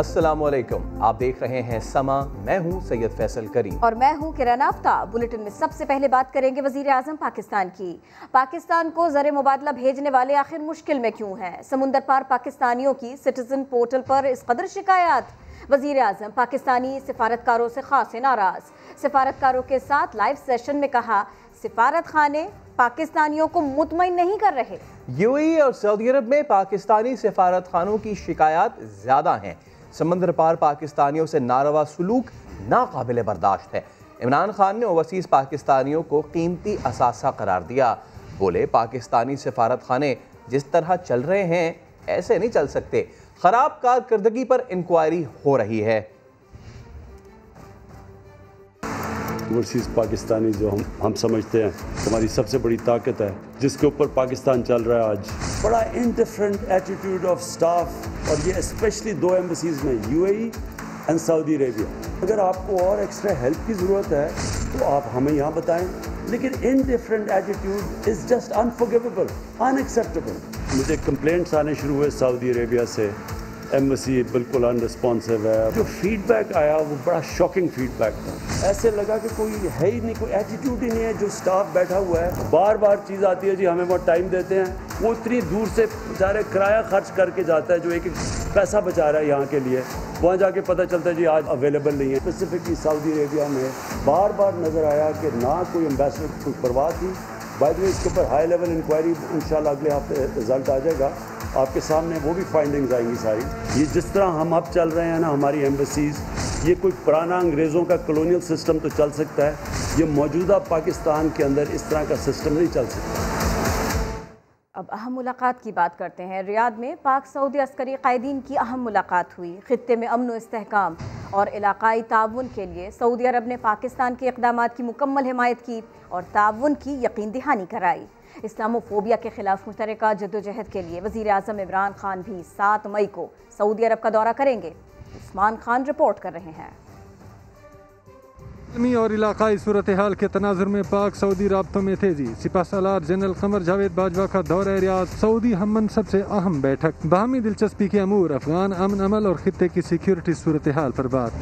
अस्सलामुअलैकुम, आप देख रहे हैं समा। मैं हूं सैयद फैसल करीम और मैं हूं किरण आफ्ताब। बुलेटिन में सबसे पहले बात करेंगे वजीर आजम पाकिस्तान की। पाकिस्तान को ज़र मुबादला भेजने वाले आखिर मुश्किल में क्यों हैं? समुंदर पार पाकिस्तानियों की सिटीजन पोर्टल पर इस कदर शिकायत। वजीर आजम पाकिस्तानी सिफारतकारों से खासे नाराज। सिफारतकारों के साथ लाइव सेशन में कहा, सिफारत खाने पाकिस्तानियों को मुतमईन नहीं कर रहे। यूएई और सऊदी अरब में पाकिस्तानी सिफारत खानों की शिकायत ज्यादा हैं। समंदर पार पाकिस्तानियों से नारवा सलूक नाकाबिले बर्दाश्त है। इमरान खान ने ओवरसीज पाकिस्तानियों को कीमती असासा करार दिया। बोले, पाकिस्तानी सिफारत खाने जिस तरह चल रहे हैं ऐसे नहीं चल सकते। खराब कारकर्दगी पर इंक्वायरी हो रही है। ओवरसीज़ पाकिस्तानी जो हम समझते हैं हमारी सबसे बड़ी ताकत है, जिसके ऊपर पाकिस्तान चल रहा है आज, बड़ा इंडिफरेंट एटीट्यूड ऑफ स्टाफ, और ये स्पेशली दो एम्बेसीज में, यूएई एंड सऊदी अरेबिया। अगर आपको और एक्स्ट्रा हेल्प की ज़रूरत है तो आप हमें यहाँ बताएं, लेकिन indifferent attitude is just unforgivable, unacceptable. मुझे कंप्लेंट्स आने शुरू हुए सऊदी अरेबिया से, एम्बेसी बिल्कुल अनरिस्पॉन्सिव है। जो फीडबैक आया वो बड़ा शॉकिंग फीडबैक था। ऐसे लगा कि कोई है ही नहीं, कोई एटीट्यूड ही नहीं है। जो स्टाफ बैठा हुआ है, बार बार चीज़ आती है, जी हमें बहुत टाइम देते हैं, वो इतनी दूर से बेचारे किराया खर्च करके जाता है, जो एक पैसा बचा रहा है यहाँ के लिए, वहाँ जाके पता चलता है जी आज अवेलेबल नहीं है। स्पेसिफिकली सऊदी अरेबिया में बार बार नज़र आया कि ना कोई एम्बेसडर को परवाह थी। बाय द वे, इसके ऊपर हाई लेवल इंक्वायरी इंशाल्लाह अगले हफ्ते रिजल्ट आ जाएगा आपके सामने, वो भी फाइंडिंग्स आएंगी सारी। ये जिस तरह हम अब चल रहे हैं ना, हमारी एम्बेसीज, ये कोई पुराना अंग्रेज़ों का कॉलोनियल सिस्टम तो चल सकता है, ये मौजूदा पाकिस्तान के अंदर इस तरह का सिस्टम नहीं चल सकता। अब अहम मुलाकात की बात करते हैं। रियाद में पाक सऊदी अस्करी कायदीन की अहम मुलाकात हुई। खित्ते में अमन व इस्तेहकाम और इलाकाई ताउन के लिए सऊदी अरब ने पाकिस्तान के इक़दामात की मुकम्मल हिमायत की और ताउन की यकीन दहानी कराई। इस्लामोफोबिया के खिलाफ मुश्तरका जद्दोजहद के लिए वज़ीर आज़म इमरान खान भी 7 मई को सऊदी अरब का दौरा करेंगे। उस्मान खान रिपोर्ट कर रहे हैं। और इलाकाई सूरत हाल के तनाजुर में पाक सऊदी राब्तों में तेजी। सिपहसालार जनरल कमर जावेद बाजवा का दौरा रियाद, सऊदी हम मनसब से अहम बैठक, बाहमी दिलचस्पी के अमूर, अफगान अमन अमल और खित्ते की सिक्योरिटी सूरत हाल पर बात।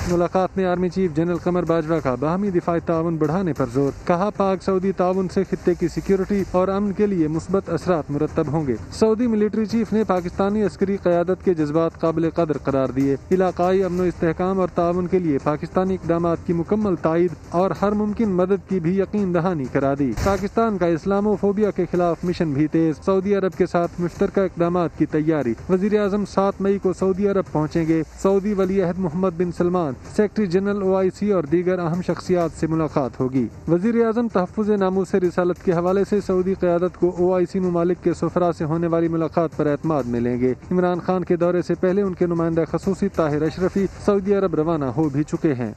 मुलाकात में आर्मी चीफ जनरल कमर बाजवा का बाहमी दिफाई ताउन बढ़ाने पर जोर। कहा, पाक सऊदी ताउन से खित्ते की सिक्योरिटी और अमन के लिए मुस्बत असरात मुरतब होंगे। सऊदी मिलिट्री चीफ ने पाकिस्तानी अस्करी क़यादत के जज्बात काबिल कदर करार दिए। इलाकाई अमन इस्तेहकाम और ताउन के लिए पाकिस्तानी इक़दामात की मुकम्मल तायद और हर मुमकिन मदद की भी यकीन दहानी करा दी। पाकिस्तान का इस्लामोफोबिया के खिलाफ मिशन भी तेज, सऊदी अरब के साथ मुश्तरका इक़दामात की तैयारी। वज़ीर आज़म 7 मई को सऊदी अरब पहुँचेंगे। सऊदी वली अहद मोहम्मद बिन सलमान, सेक्रेटरी जनरल OIC और दीगर अहम शख्सियात से मुलाकात होगी। वज़ीर आज़म तहफ़्फ़ुज़ नामूस रिसालत के हवाले से सऊदी क़यादत को OIC ममालिक के सफ़रा से होने वाली मुलाकात पर एतमाद मिलेंगे। इमरान खान के दौरे से पहले उनके नुमाइंदा ख़ुसूसी ताहिर अशरफी सऊदी अरब रवाना हो भी चुके हैं।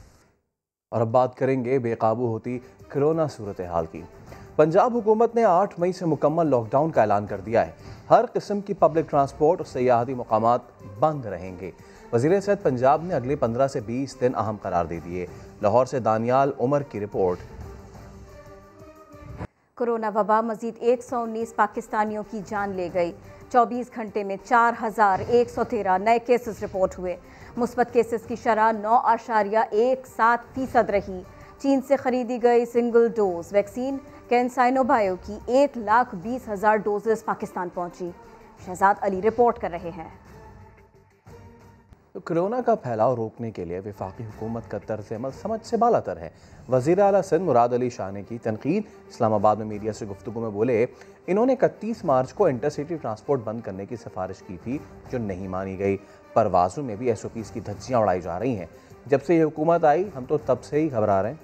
और अब बात करेंगे बेकाबू होती कोरोना सूरत हाल की। पंजाब हुकूमत ने 8 मई से मुकम्मल लॉकडाउन का ऐलान कर दिया है। हर किस्म की पब्लिक ट्रांसपोर्ट और सयाहती मकामात बंद रहेंगे। वज़ीर सेहत पंजाब ने अगले 15 से 20 दिन अहम करार दे दिए। लाहौर से दानियाल उमर की रिपोर्ट। कोरोना वबा मजीद 119 पाकिस्तानियों की जान ले गई। 24 घंटे में 4113 नए केसेस रिपोर्ट हुए। मुस्बत केसेस की शरह 9.17% रही। चीन से खरीदी गई सिंगल डोज वैक्सीन कैंसाइनो बायो की 1,20,000 डोजेस पाकिस्तान पहुंची। शहजाद अली रिपोर्ट कर रहे हैं। तो कोरोना का फैलाव रोकने के लिए वफाकी हुकूमत का तर्ज अमल समझ से बालातर है। वज़ीर आला सिंध मुराद अली शाह ने की तनकीद। इस्लामाबाद में मीडिया से गुफ्तगू में बोले, इन्होंने 31 मार्च को इंटरसिटी ट्रांसपोर्ट बंद करने की सिफारिश की थी, जो नहीं मानी गई। परवाज़ों में भी SOPs की धज्जियाँ उड़ाई जा रही हैं। जब से ये हुकूमत आई हम तो तब से ही घबरा रहे हैं।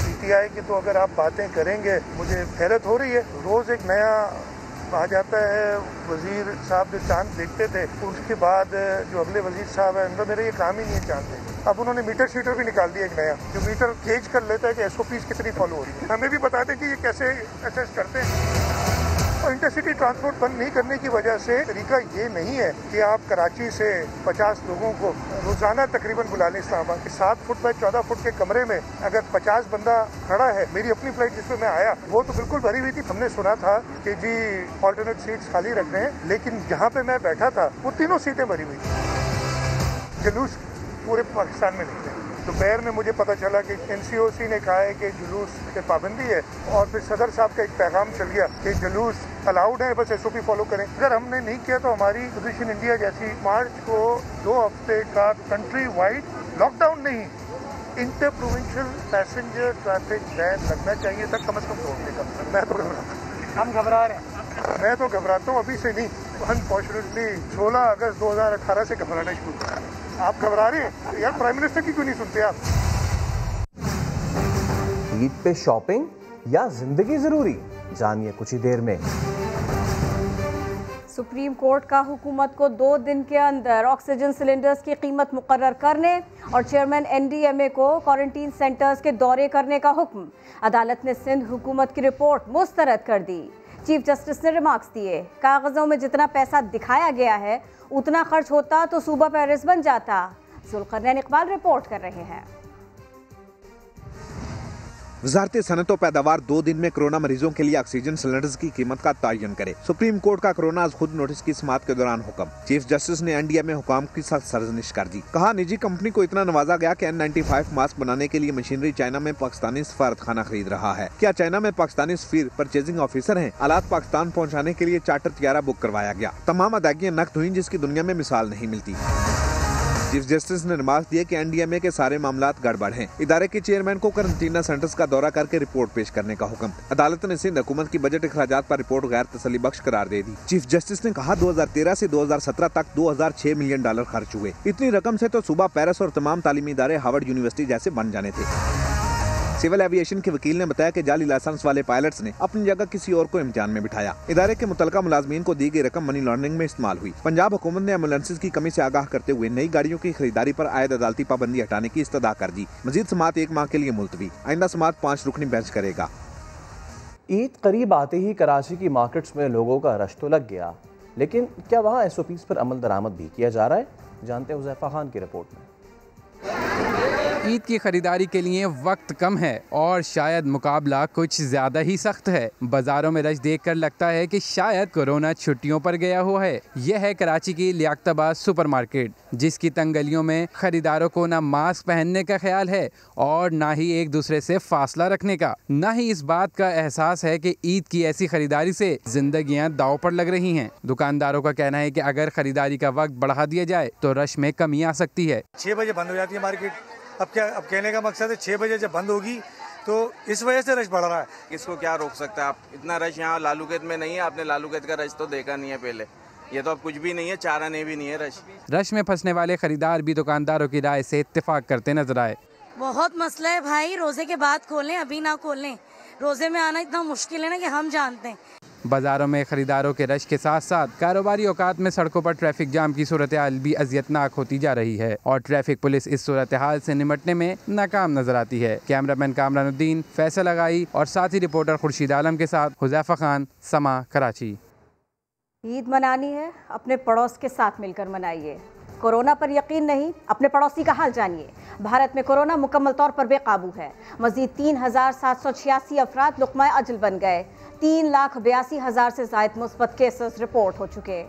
PTI की तो अगर आप बातें करेंगे, मुझे हैरत हो रही है। रोज़ एक नया आ जाता है। वजीर साहब जो चांद देखते थे, उसके बाद जो अगले वजीर साहब हैं, उनका मेरा ये काम ही नहीं है चांद देखना। अब उन्होंने मीटर शीटर भी निकाल दिया एक नया, जो मीटर गेज कर लेता है कि SOPs कितनी फॉलो हो रही है। हमें भी बता दें कि ये कैसे असेस करते हैं। और इंटरसिटी ट्रांसपोर्ट बंद नहीं करने की वजह से तरीका ये नहीं है कि आप कराची से 50 लोगों को रोजाना तकरीबन बुला लें इस्लामाबाद। 7 फुट बाय 14 फुट के कमरे में अगर 50 बंदा खड़ा है, मेरी अपनी फ्लाइट जिसमें मैं आया वो तो बिल्कुल भरी हुई थी। हमने सुना था कि जी ऑल्टरनेट सीट्स खाली रख रहे हैं, लेकिन जहाँ पे मैं बैठा था वो तीनों सीटें भरी हुई थी। जुलूस पूरे पाकिस्तान में निकले। दोपहर में मुझे पता चला कि NCOC ने कहा है कि जुलूस पे पाबंदी है, और फिर सदर साहब का एक पैगाम चल गया कि जुलूस अलाउड है, बस SOP फॉलो करें। अगर हमने नहीं किया तो हमारी पोजीशन इंडिया जैसी। मार्च को 2 हफ्ते का कंट्री वाइड लॉकडाउन नहीं, inter provincial passenger traffic ban लगना चाहिए था कम से कम तोड़ने का। मैं तो घबराता, हम घबरा रहे हैं, मैं तो घबराता हूँ अभी से नहीं। अनफॉर्चुनेटली 16 अगस्त 2018 से घबराना शुरू करा। आप घबरा रहे हैं यार, प्राइम मिनिस्टर की क्यों नहीं सुनते आप? ईद पे शॉपिंग या जिंदगी जरूरी, जानिए कुछ ही देर में। सुप्रीम कोर्ट का हुकूमत को 2 दिन के अंदर ऑक्सीजन सिलेंडर्स की कीमत मुकर्रर करने और चेयरमैन NDMA को क्वारंटीन सेंटर्स के दौरे करने का हुक्म। अदालत ने सिंध हुकूमत की रिपोर्ट मुस्तरद कर दी। चीफ जस्टिस ने रिमार्क्स दिए, कागजों में जितना पैसा दिखाया गया है उतना खर्च होता तो सूबा पेरिस बन जाता। जुल्करनैन इकबाल रिपोर्ट कर रहे हैं। वजारत सनत और पैदावार 2 दिन में कोरोना मरीजों के लिए ऑक्सीजन सिलेंडर्स की कीमत का तयन करे। सुप्रीम कोर्ट का कोरोना खुद नोटिस की समाअत के दौरान हुक्म। चीफ जस्टिस ने NDMA हुकाम की सख्त सरजनिश कर दी। कहा, निजी कंपनी को इतना नवाजा गया कि N95 मास्क बनाने के लिए मशीनरी चाइना में पाकिस्तानी सफारतखाना खरीद रहा है। क्या चाइना में पाकिस्तानी सफीर परचेजिंग ऑफिसर हैं? आलात पाकिस्तान पहुँचाने के लिए चार्टर तैयारा बुक करवाया गया। तमाम अदायगियां नकद हुई जिसकी दुनिया में मिसाल नहीं मिलती। चीफ जस्टिस ने रिमार्क दिए कि NDMA के सारे मामलात गड़बड़ हैं। इदारे के चेयरमैन को क्वारंटीन सेंटर्स का दौरा करके रिपोर्ट पेश करने का हुक्म। अदालत ने सिंध हुकूमत की बजट अखराजात पर रिपोर्ट गैर तसल्ली बख्श करार दे दी। चीफ जस्टिस ने कहा, 2013 से 2017 तक $2006 मिलियन खर्च हुए। इतनी रकम से तो सूबा पेरिस और तमाम तालीमी इदारे हार्वर्ड यूनिवर्सिटी जैसे बन जाने थे। सिविल एविएशन के वकील ने बताया कि जाली लाइसेंस वाले पायलट्स ने अपनी जगह किसी और को इम्तिहान में बिठाया। इदारे के मुतलका मुलाजमीन को दी गई रकम मनी लॉन्ड्रिंग में इस्तेमाल हुई। पंजाब हुकूमत ने एम्बुलेंसेज की कमी से आगाह करते हुए नई गाड़ियों की खरीदारी पर आयद अदालती पाबंदी हटाने की इस्तदा कर दी। मजीद समाअत 1 माह के लिए मुलतवी। आइंदा समाअत 5 रुकनी बेंच करेगा। ईद करीब आते ही कराची की मार्केट्स में लोगों का रश तो लग गया, लेकिन क्या वहाँ SOPs पर अमल दरामद भी किया जा रहा है? जानते हैं हुज़ैफा खान की रिपोर्ट में। ईद की खरीदारी के लिए वक्त कम है और शायद मुकाबला कुछ ज़्यादा ही सख्त है। बाज़ारों में रश देखकर लगता है कि शायद कोरोना छुट्टियों पर गया हुआ है। यह है कराची की लियाकताबाद सुपरमार्केट, जिसकी तंग गलियों में खरीदारों को ना मास्क पहनने का ख्याल है और ना ही एक दूसरे से फासला रखने का, ना ही इस बात का एहसास है कि ईद की ऐसी खरीदारी से जिंदगियां दांव पर लग रही हैं। दुकानदारों का कहना है कि अगर खरीदारी का वक्त बढ़ा दिया जाए तो रश में कमी आ सकती है। 6 बजे बंद हो जाती है मार्केट। अब कहने का मकसद है 6 बजे जब बंद होगी तो इस वजह से रश बढ़ रहा है। इसको क्या रोक सकता है? आप इतना रश यहाँ लालूगेट में नहीं है, आपने लालूगेट का रश तो देखा नहीं है पहले। ये तो अब कुछ भी नहीं है, चारा नहीं भी नहीं है रश। रश में फंसने वाले खरीदार भी दुकानदारों की राय से इत्तेफाक करते नजर आए। बहुत मसला है भाई, रोजे के बाद खोलें, अभी ना खोलें। रोजे में आना इतना मुश्किल है ना कि हम जानते हैं। बाजारों में खरीदारों के रश के साथ साथ कारोबारी औकात में सड़कों पर ट्रैफिक जाम की सूरत हाल भी अजियतनाक होती जा रही है और ट्रैफिक पुलिस इस सूरत हाल से निपटने में नाकाम नजर आती है। कैमरामैन कामरानुद्दीन, फैसल लगाई और साथी रिपोर्टर खुर्शीद आलम के साथ हुज़ैफा खान, समा, कराची। ईद मनानी है, अपने पड़ोस के साथ मिलकर मनाइए। कोरोना पर यकीन नहीं, अपने पड़ोसी का हाल जानिए। भारत में कोरोना मुकम्मल तौर पर बेकाबू है। मजीद 3,786 अफराद लुक़मा अजल बन गए। 3,82,000 से ज़ायद मुस्बत केसेस रिपोर्ट हो चुके।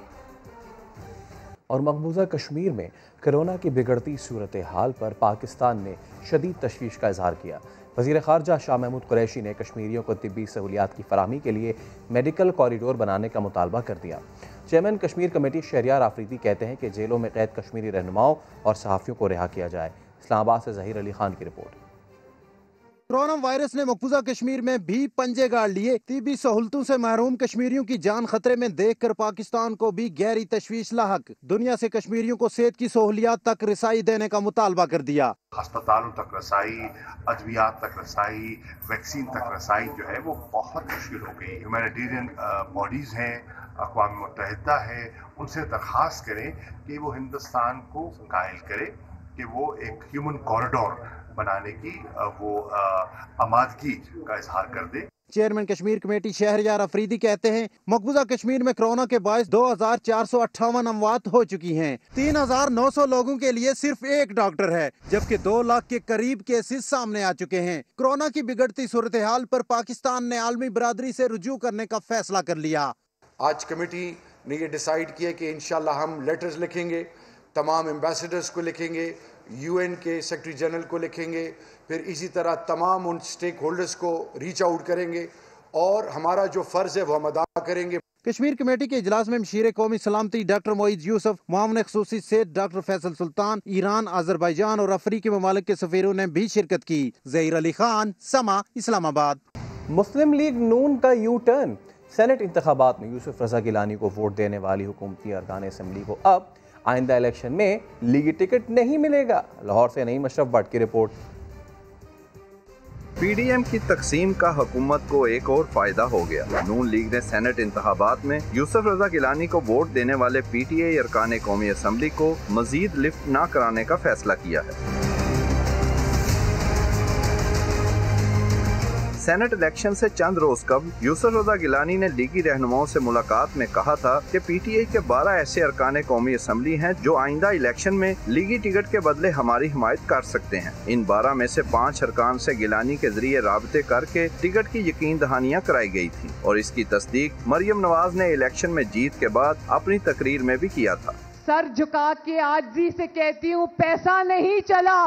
और मकबूजा कश्मीर में कोरोना की बिगड़ती सूरत हाल पर पाकिस्तान ने शदीद तशवीश का इजहार किया। वज़ीर ख़ारजा शाह महमूद कुरैशी ने कश्मीरियों को तिब्बी सहूलियात की फराहमी के लिए मेडिकल कॉरिडोर बनाने का मुतालबा कर दिया। चेयरमैन कश्मीर कमेटी शहरियार आफरीदी कहते हैं कि जेलों में कैद कश्मीरी रहनुमाओं और सहाफ़ियों को रिहा किया जाए। इस्लामाबाद से ज़हीर अली खान की रिपोर्ट। कोरोना वायरस ने मकबूजा कश्मीर में भी पंजे गाड़ लिए। तिब्बी सहूलतों से महरूम कश्मीरियों की जान खतरे में देखकर पाकिस्तान को भी गहरी तशवीश लाहक। दुनिया से कश्मीरियों को सेहत की सहूलियात तक रसाई देने का मुतालबा कर दिया। अस्पतालों तक रसाई, अद्वियात तक रसाई, वैक्सीन तक रसाई जो है वो बहुत मुश्किल हो गई। ह्यूमैनिटेरियन बॉडीज हैं, अक़वाम मुत्तहिदा है, उनसे दरख्वास्त करें कि वो हिंदुस्तान को कायल करे कि वो एक ह्यूमन कॉरिडोर बनाने की वो आमादगी का इजहार कर दे। चेयरमैन कश्मीर कमेटी शहरयार अफरीदी कहते हैं मकबूजा कश्मीर में कोरोना के बायस 2458 अमवात हो चुकी हैं। 3900 लोगों के लिए सिर्फ एक डॉक्टर है, जबकि 2 लाख के करीब केसेस सामने आ चुके हैं। कोरोना की बिगड़ती सूरत हाल पर पाकिस्तान ने आलमी बरादरी से रुजू करने का फैसला कर लिया। आज कमेटी ने ये डिसाइड किया कि इंशाल्लाह हम लेटर्स लिखेंगे, तमाम एम्बेसडर्स को लिखेंगे, UN के सेक्रेटरी जनरल को लिखेंगे, फिर इसी तरह तमाम उन स्टेक होल्डर्स को रीच आउट करेंगे और हमारा जो फ़र्ज़ है वो हम अदा करेंगे। कश्मीर कमेटी के इजलास में मशीर कौमी सलामती डॉक्टर मोईद यूसुफ, मामले ख़ुसूसी सेठ डॉक्टर फैसल सुल्तान, ईरान, अज़रबैजान और अफ्रीकी ममालिक के सफ़ीरों ने भी शिरकत की। ज़हीर अली खान, समा, इस्लामाबाद। मुस्लिम लीग नून का यू टर्न। सेनेट इंतखाबात में यूसुफ रज़ा गिलानी को वोट देने वाली हुकूमती अरकान असम्बली को अब आइंदा इलेक्शन में लीगी टिकट नहीं मिलेगा। लाहौर से नईम अशरफ भट्ट की रिपोर्ट। PDM की तकसीम का हुकूमत को एक और फायदा हो गया। नून लीग ने सेनेट इंतखाबात में यूसुफ रज़ा गिलानी को वोट देने वाले PTI अरकान कौमी असम्बली को मजीद लिफ्ट न कराने का फैसला किया है। सेनेट इलेक्शन से चंद रोज कबल यूसुफ रज़ा गिलानी ने लीगी रहनुमाओं से मुलाकात में कहा था कि PTI के 12 ऐसे अरकान कौमी असम्बली हैं जो आइंदा इलेक्शन में लीगी टिकट के बदले हमारी हिमायत कर सकते हैं। इन 12 में से 5 अरकान से गिलानी के जरिए राबते करके टिकट की यकीन दहानियाँ कराई गई थी और इसकी तस्दीक मरियम नवाज ने इलेक्शन में जीत के बाद अपनी तकरीर में भी किया था। सर झुका के आजिज़ी से कहती हूँ, पैसा नहीं चला,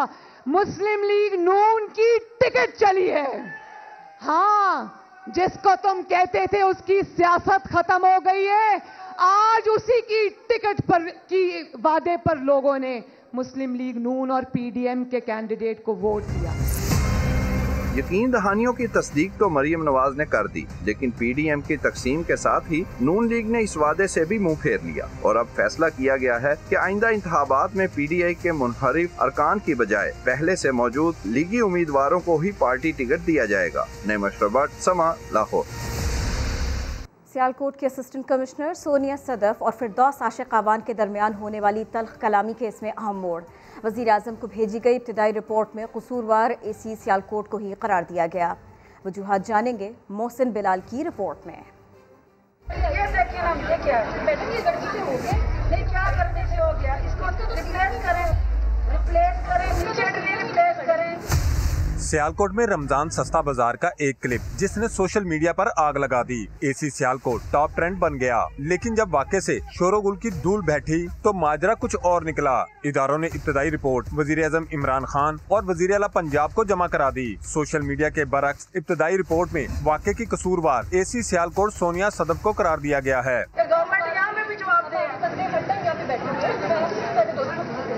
मुस्लिम लीग नून की टिकट चली है। हाँ, जिसको तुम कहते थे उसकी सियासत खत्म हो गई है। आज उसी की टिकट पर की वादे पर लोगों ने मुस्लिम लीग नून और PDM के कैंडिडेट को वोट दिया। यकीन दहानियों की तस्दीक तो मरियम नवाज ने कर दी, लेकिन PDM की तकसीम के साथ ही नून लीग ने इस वादे से भी मुंह फेर लिया और अब फैसला किया गया है कि आइंदा इंतखाबात में PDI के मुनहरिफ अरकान की बजाय पहले से मौजूद लीगी उम्मीदवारों को ही पार्टी टिकट दिया जाएगा। नईम अशरफ भट्ट, समा, लाहौर। सियालकोट के असिस्टेंट कमिश्नर सोनिया सदफ और फिरदौस आशिक आवान के दरमियान होने वाली तल्ख कलामी केस में अहम मोड़। वज़ीर आज़म को भेजी गई इब्तिदाई रिपोर्ट में कसूरवार AC सियालकोट को ही करार दिया गया। वजूहात जानेंगे मोहसिन बिलाल की रिपोर्ट में। ये देखिए ना, ये क्या है? मैडम ये गलती से हो गया, नहीं क्या करने से हो गया, इसको रिप्लेस करें, नीचे रिप्लेस करें। सियालकोट में रमजान सस्ता बाजार का एक क्लिप जिसने सोशल मीडिया पर आग लगा दी। AC सियालकोट टॉप ट्रेंड बन गया, लेकिन जब वाकये से शोरोगुल की धूल बैठी तो माजरा कुछ और निकला। इदारों ने इब्तिदाई रिपोर्ट वजीर आज़म इमरान खान और वजीर आला पंजाब को जमा करा दी। सोशल मीडिया के बरक्स इब्तिदाई रिपोर्ट में वाकये की कसूरवार AC सियालकोट सोनिया सदफ को करार दिया गया है। गवर्नमेंट यहाँ में भी जवाब दे,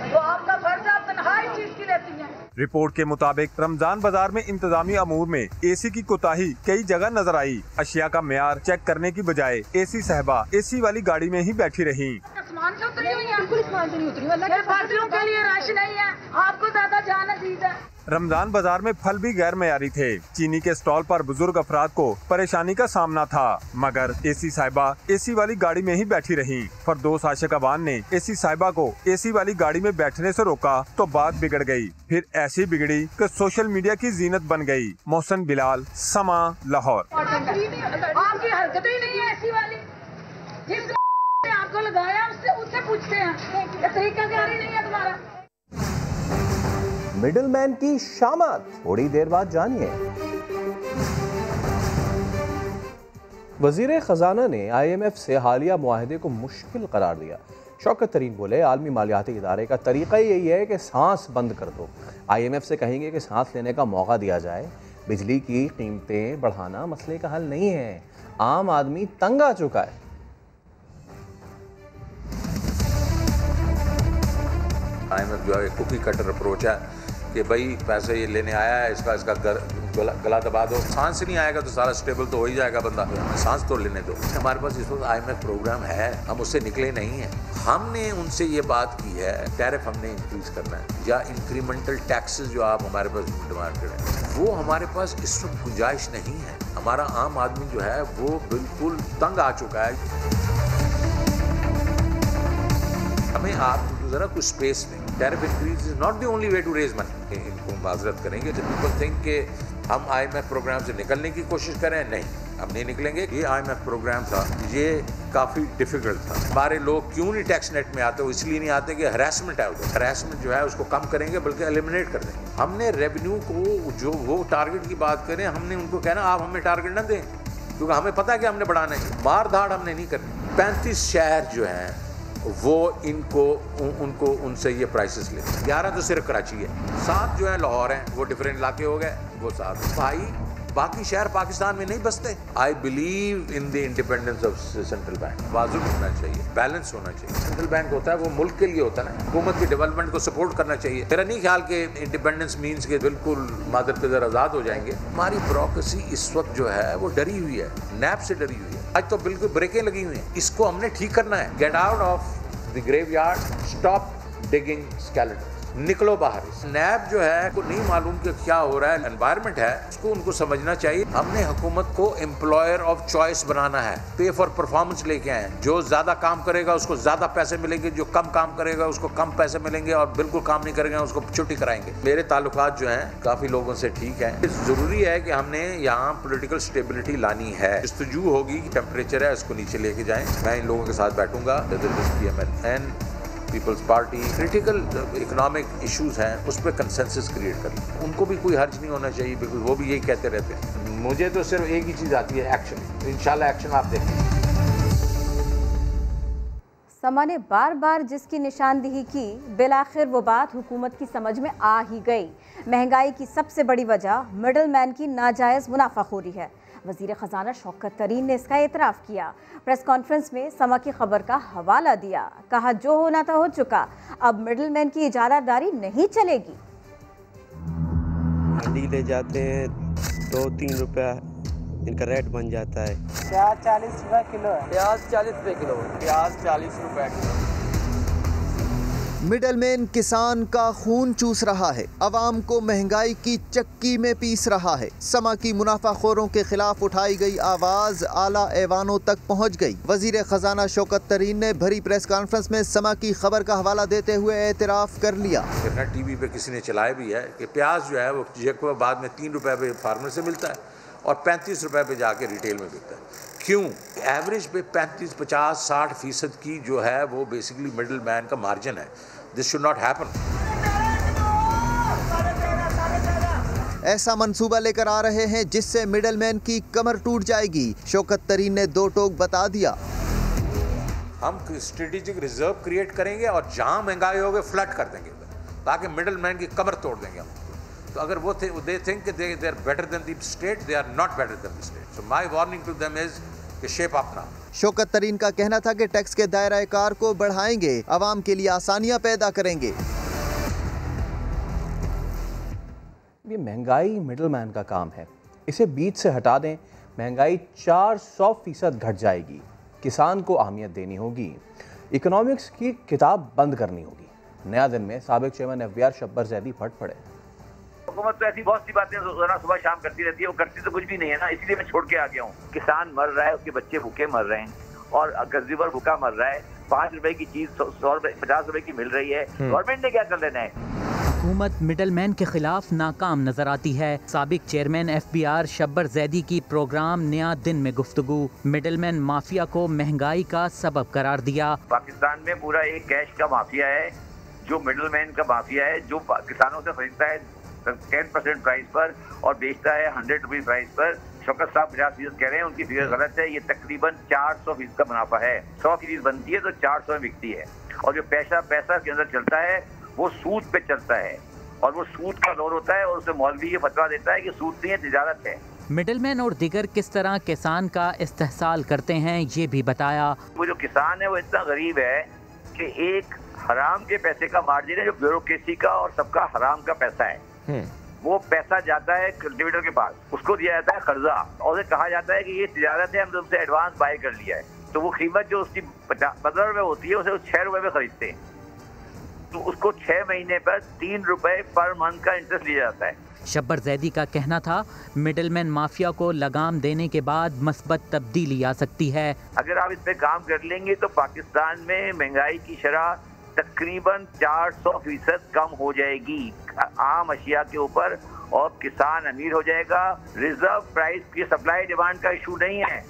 तो आपका फर्ज आप तन्हाई चीज की लेती है। रिपोर्ट के मुताबिक रमजान बाजार में इंतजामी अमूर में AC की कोताही कई जगह नजर आई। अशिया का मेयार चेक करने की बजाय AC साहिबा AC वाली गाड़ी में ही बैठी रही। आसमान से उतरी हुई है, बिल्कुल आसमान से नहीं उतरी हुई। भारतीयों के लिए राश नहीं है, आपको ज्यादा जान अजीज है। रमजान बाजार में फल भी गैर मयारी थे। चीनी के स्टॉल पर बुजुर्ग अफराद को परेशानी का सामना था, मगर AC साहिबा AC वाली गाड़ी में ही बैठी रही। फिरदौस आशिक आवान ने AC साहिबा को AC वाली गाड़ी में बैठने से रोका तो बात बिगड़ गई। फिर ऐसी बिगड़ी कि सोशल मीडिया की जीनत बन गई। मोहसिन बिलाल, समा, लाहौर। आपकी हरकतें ही नहीं है ऐसी वाली, जिसने आपको लगाया उससे पूछते हैं, तरीकाकारी नहीं है तुम्हारा। मिडलमैन की शामत, थोड़ी देर बाद जानिए। वजीर खजाना ने IMF से हालिया मुआहदे को मुश्किल करार दिया। शौकत तरीन बोले, आलमी मालियाती इदारे का तरीका यही है कि सांस बंद कर दो। IMF से कहेंगे कि सांस लेने का मौका दिया जाए। बिजली की कीमतें बढ़ाना मसले का हल नहीं है, आम आदमी तंग आ चुका है। IMF जो है कुकी कटर अप्रोच है कि भाई पैसे ये लेने आया है, इसका गला दबा दो, सांस नहीं आएगा तो सारा स्टेबल तो हो ही जाएगा बंदा, सांस तो लेने दो। हमारे पास इस वक्त IMF प्रोग्राम है, हम उससे निकले नहीं हैं। हमने उनसे ये बात की है टैरिफ हमने इंक्रीज करना है या इंक्रीमेंटल टैक्सेस जो आप हमारे पास डिमांड करें, वो हमारे पास इस वक्त गुंजाइश नहीं है। हमारा आम आदमी जो है वो बिल्कुल तंग आ चुका है। हमें आप जरा कुछ स्पेस में tariff increase is not the only way to raise money. इनको माजरत करेंगे जब पीपल थिंक के हम IMF प्रोग्राम से निकलने की कोशिश करें, नहीं, हम नहीं निकलेंगे। ये IMF प्रोग्राम था, ये काफ़ी डिफिकल्ट था। हमारे लोग क्यों नहीं टैक्स नेट में आते? वो इसलिए नहीं आते कि हरासमेंट है उधर। हरासमेंट जो है उसको कम करेंगे, बल्कि एलिमिनेट कर देंगे। हमने रेवेन्यू को, जो वो टारगेट की बात करें, हमने उनको कहना आप हमें टारगेट न दें, क्योंकि हमें पता है कि हमने बढ़ाना है। मार धाड़ हमने नहीं करनी। 35 शहर जो हैं वो उनको उनसे ये प्राइसेस लेते हैं। 11 तो सिर्फ कराची है, 7 जो है लाहौर हैं, वो डिफरेंट इलाके हो गए, वो 7 भाई। बाकी शहर पाकिस्तान में नहीं बसते। I believe in the independence of central bank. वाजुब होना चाहिए, बैलेंस होना चाहिए। सेंट्रल बैंक होता है वो मुल्क के लिए होता है ना, हुकूमत की डेवलपमेंट को सपोर्ट करना चाहिए। मेरा नहीं ख्याल कि इंडिपेंडेंस मीन्स के बिल्कुल मादर पिदर आज़ाद हो जाएंगे। हमारी ब्यूरोक्रेसी इस वक्त जो है वो डरी हुई है, नैप से डरी हुई है। आज तो बिल्कुल ब्रेकें लगी हुई हैं। इसको हमने ठीक करना है। Get out of the graveyard, stop digging skeleton, निकलो बाहर। नैब जो है को नहीं मालूम कि क्या हो रहा है, एनवायरनमेंट है, उसको उनको समझना चाहिए। हमने हुकूमत को एम्प्लॉयर ऑफ चॉइस बनाना है। पे फॉर परफॉर्मेंस लेके आए। जो ज्यादा काम करेगा उसको ज्यादा पैसे मिलेंगे, जो कम काम करेगा उसको कम पैसे मिलेंगे, और बिल्कुल काम नहीं करेगा उसको छुट्टी कराएंगे। मेरे ताल्लुकात जो हैं काफी लोगों से ठीक है। जरूरी है कि हमने यहाँ पॉलिटिकल स्टेबिलिटी लानी है। जस्तजू होगी, टेम्परेचर है उसको नीचे लेके जाएं। मैं इन लोगों के साथ बैठूंगा, PMLN, People's Party, critical economic issues हैं उस पर कंसेंसस क्रिएट कर। उनको भी कोई हर्ज नहीं होना चाहिए, बिकॉज वो भी यही कहते रहते हैं। मुझे तो सिर्फ एक ही चीज़ आती है, एक्शन। इंशाल्लाह एक्शन आप देखें। समा ने बार बार जिसकी निशानदेही की, बिलाखिर वो बात हुकूमत की समझ में आ ही गई। महंगाई की सबसे बड़ी वजह मिडल मैन की नाजायज़ मुनाफाखोरी है। वज़ीर ख़जाना शौकत तरीन ने इसका एतराफ़ किया। प्रेस कॉन्फ्रेंस में समा की खबर का हवाला दिया, कहा जो होना था हो चुका, अब मिडल मैन की इजारादारी नहीं चलेगी। मंडी ले जाते हैं 2-3 रुपया इनका रेट बन जाता है। प्याज 40 रुपये किलो है। प्याज 40 रुपये किलो। प्याज 40 रुपये किलो। मिडलमैन किसान का खून चूस रहा है, अवाम को महंगाई की चक्की में पीस रहा है। समा की मुनाफाखोरों के खिलाफ उठाई गई आवाज आला ऐवानों तक पहुंच गई। वजीर खजाना शौकत तरीन ने भरी प्रेस कॉन्फ्रेंस में समा की खबर का हवाला देते हुए एतराफ कर लिया। टीवी पे किसी ने चलाया भी है कि प्याज जो है वो जैकोबाद में 3 रुपए पे फार्मर से मिलता है और 35 रुपए पे जाके रिटेल में बिकता है। क्यों? एवरेज पे 35, 50, 60% की जो है वो बेसिकली मिडिल मैन का मार्जिन है। This should not happen. ऐसा मंसूबा लेकर आ रहे हैं जिससे मिडल मैन की कमर टूट जाएगी। शौकत तरीन ने 2 टोक बता दिया। हम स्ट्रेटेजिक रिजर्व क्रिएट करेंगे और जहां महंगाई होगी फ्लड कर देंगे ताकि मिडिल मैन की कमर तोड़ देंगे हम। तो अगर वो they think they are better than the state, they are not better than the state. So my warning to them is कि shape up now. Shaukat Tareen का कहना था कि टैक्स के दायरा कार को बढ़ाएंगे, आवाम के लिए आसानियां पैदा करेंगे। ये महंगाई मिडिल मैन का काम है, इसे बीच से हटा दें, महंगाई 400% घट जाएगी। किसान को अहमियत देनी होगी, इकोनॉमिक्स की किताब बंद करनी होगी। नया दिन में साबिक चेयरमैन FBR शब्बर जैदी फट पड़े। हुकूमत तो ऐसी बहुत सी बातें रोजाना सुबह शाम करती रहती है, वो करती तो कुछ भी नहीं है ना, इसलिए मैं छोड़ के आ गया हूँ। किसान मर रहा है, उसके बच्चे भूखे मर रहे हैं और कंज्यूमर भूखा मर रहा है। 5 रुपए की चीज 100 रुपए 50 रुपए की मिल रही है। गवर्नमेंट ने क्या कर लेना है? हुकूमत मिडलमैन के खिलाफ नाकाम नजर आती है। साबिक चेयरमैन FBR शब्बर जैदी की प्रोग्राम नया दिन में गुफ्तगू, मिडलमैन माफिया को महंगाई का सबब करार दिया। पाकिस्तान में पूरा एक कैश का माफिया है, जो मिडलमैन का माफिया है, जो किसानों से खरीदता है 10% प्राइस पर और बेचता है 100 रुपीज प्राइस पर। शौकत साहब 50% कह रहे हैं, उनकी फिगर गलत है। ये तकरीबन 400% का मुनाफा है। 100 की चीज बनती है तो 400 में बिकती है। और जो पैसा के अंदर चलता है वो सूद पे चलता है और वो सूद का दौर होता है और उसे मौलवी ये फतवा देता है कि सूद नहीं है, तिजारत है। मिडलमैन और दीगर किस तरह किसान का इस्तेहसाल करते हैं ये भी बताया। वो जो किसान है वो इतना गरीब है कि एक हराम के पैसे का मार्जिन है, जो ब्यूरोक्रेसी का और सबका हराम का पैसा है। वो पैसा जाता है कल्टीवेटर के पास, उसको दिया जाता है कर्जा और उसे कहा जाता है कि ये तिजारत है, हम तुमसे एडवांस बाय कर लिया है। तो वो कीमत जो उसकी 15 रुपए होती है उसे 6 रुपए में खरीदते हैं। तो उसको 6 महीने पर 3 रुपए पर मंथ का इंटरेस्ट लिया जाता है। शब्बर जैदी का कहना था मिडलमैन माफिया को लगाम देने के बाद मस्बत तब्दीली आ सकती है। अगर आप इस पे काम कर लेंगे तो पाकिस्तान में महंगाई की शरह तकरीबन 400% कम हो जाएगी आम अशिया के ऊपर और किसान अमीर हो जाएगा। रिजर्व प्राइस की सप्लाई डिमांड का इशू नहीं है।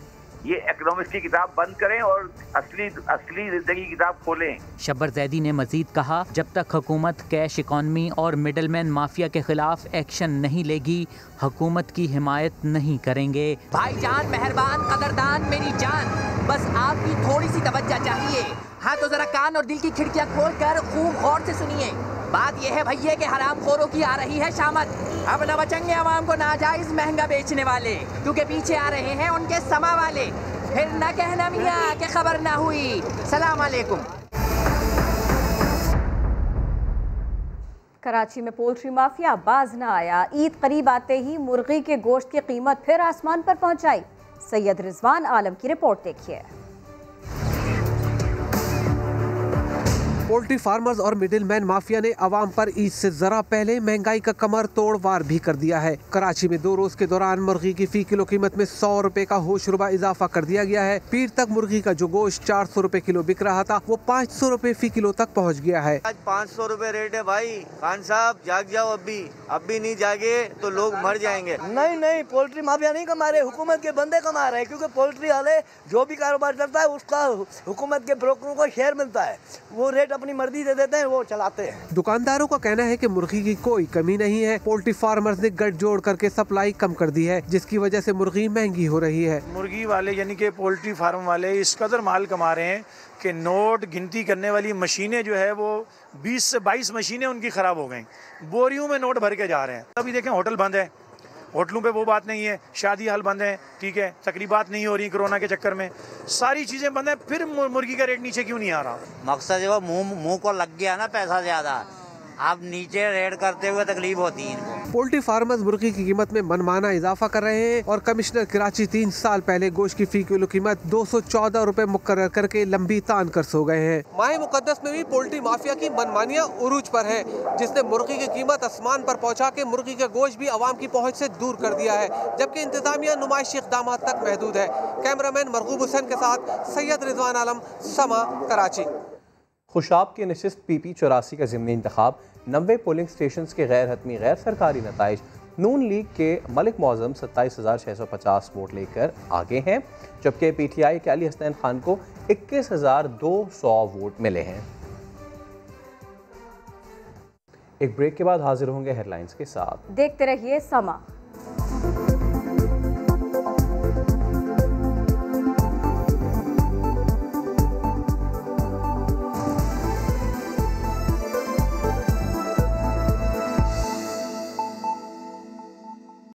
ये इकोनॉमिक्स की किताब बंद करें और असली जिंदगी की किताब खोलें। शब्बर जैदी ने मजीद कहा, जब तक हुकूमत कैश इकॉनमी और मिडलमैन माफिया के खिलाफ एक्शन नहीं लेगी, हुकूमत की हिमायत नहीं करेंगे। भाईजान, मेहरबान, कदरदान, मेरी जान, बस आपकी थोड़ी सी तवज्जो चाहिए। हाँ तो जरा कान और दिल की खिड़कियाँ खोलकर खूब गौर से सुनिए। बात यह है भैया कि हरामखोरों की आ रही है शामत। अब न बचेंगे आवाम को नाजायज महंगा बेचने वाले, क्योंकि पीछे आ रहे हैं उनके समा वाले। फिर न कहना मियाँ कि खबर ना हुई। सलाम अलैकुम। कराची में पोल्ट्री माफिया बाज न आया। ईद करीब आते ही मुर्गी के गोश्त की कीमत फिर आसमान पर पहुंचाई। सैयद रिजवान आलम की रिपोर्ट देखिए। पोल्ट्री फार्मर्स और मिडिलमैन माफिया ने आवाम पर ईद से जरा पहले महंगाई का कमर तोड़ वार भी कर दिया है। कराची में 2 रोज के दौरान मुर्गी की फी किलो कीमत में 100 रुपए का होश रुबा इजाफा कर दिया गया है। पीर तक मुर्गी का जो गोश्त 400 रुपए किलो बिक रहा था, वो 500 रुपए फी किलो तक पहुँच गया है। आज 500 रुपए रेट है भाई। खान साहब जाग जाओ, अब भी नहीं जागे तो लोग मर जाएंगे। नहीं, पोल्ट्री माफिया नहीं कमा रहे, हुकूमत के बंदे कमा रहे हैं, क्योंकि पोल्ट्री वाले जो भी कारोबार करता है उसका हुकूमत के ब्रोकरों को शेयर मिलता है। वो रेट अपनी मर्जी दे देते हैं, वो चलाते हैं। दुकानदारों का कहना है कि मुर्गी की कोई कमी नहीं है। पोल्ट्री फार्मर्स ने गठजोड़ करके सप्लाई कम कर दी है, जिसकी वजह से मुर्गी महंगी हो रही है। मुर्गी वाले यानी कि पोल्ट्री फार्म वाले इस कदर माल कमा रहे हैं कि नोट गिनती करने वाली मशीनें जो है वो 20 से 22 मशीनें उनकी खराब हो गई। बोरियों में नोट भर के जा रहे हैं। अभी देखें होटल बंद है, होटलों पे वो बात नहीं है, शादी हाल बंद है, ठीक है, तकरीबात नहीं हो रही कोरोना के चक्कर में, सारी चीजें बंद है, फिर मुर्गी का रेट नीचे क्यों नहीं आ रहा? मकसद है वो मुंह को लग गया ना पैसा ज्यादा, अब नीचे रेट करते हुए तकलीफ होती है इनको। पोल्ट्री फार्मर्स मुर्गी की कीमत में मनमाना इजाफा कर रहे हैं और कमिश्नर कराची 3 साल पहले गोश्त की फी किलो कीमत 214 रुपए मुकर्रर करके लंबी तान कर सो गए हैं। माह मुकद्दस में भी पोल्ट्री माफिया की मनमानियां उरूज पर है, जिसने मुर्गी की कीमत आसमान पर पहुंचा के मुर्गी का गोश्त भी आवाम की पहुंच से दूर कर दिया है, जबकि इंतजामिया नुमाइशी इक़दाम तक महदूद है। कैमरामैन मरगूब हुसैन के साथ सैयद रिजवान आलम, समा, कराची। खुशाब की नशिस्त PP 84 का ज़िमनी इंतखाब, 90 पोलिंग स्टेशन के गैर हतमी गैर सरकारी नताइज। नून लीग के मलिक मौज़म 27,650 वोट लेकर आगे हैं, जबकि PTI के अली हसनैन खान को 21,200 वोट मिले हैं। एक ब्रेक के बाद हाजिर होंगे हेडलाइंस के साथ। देखते रहिए समा।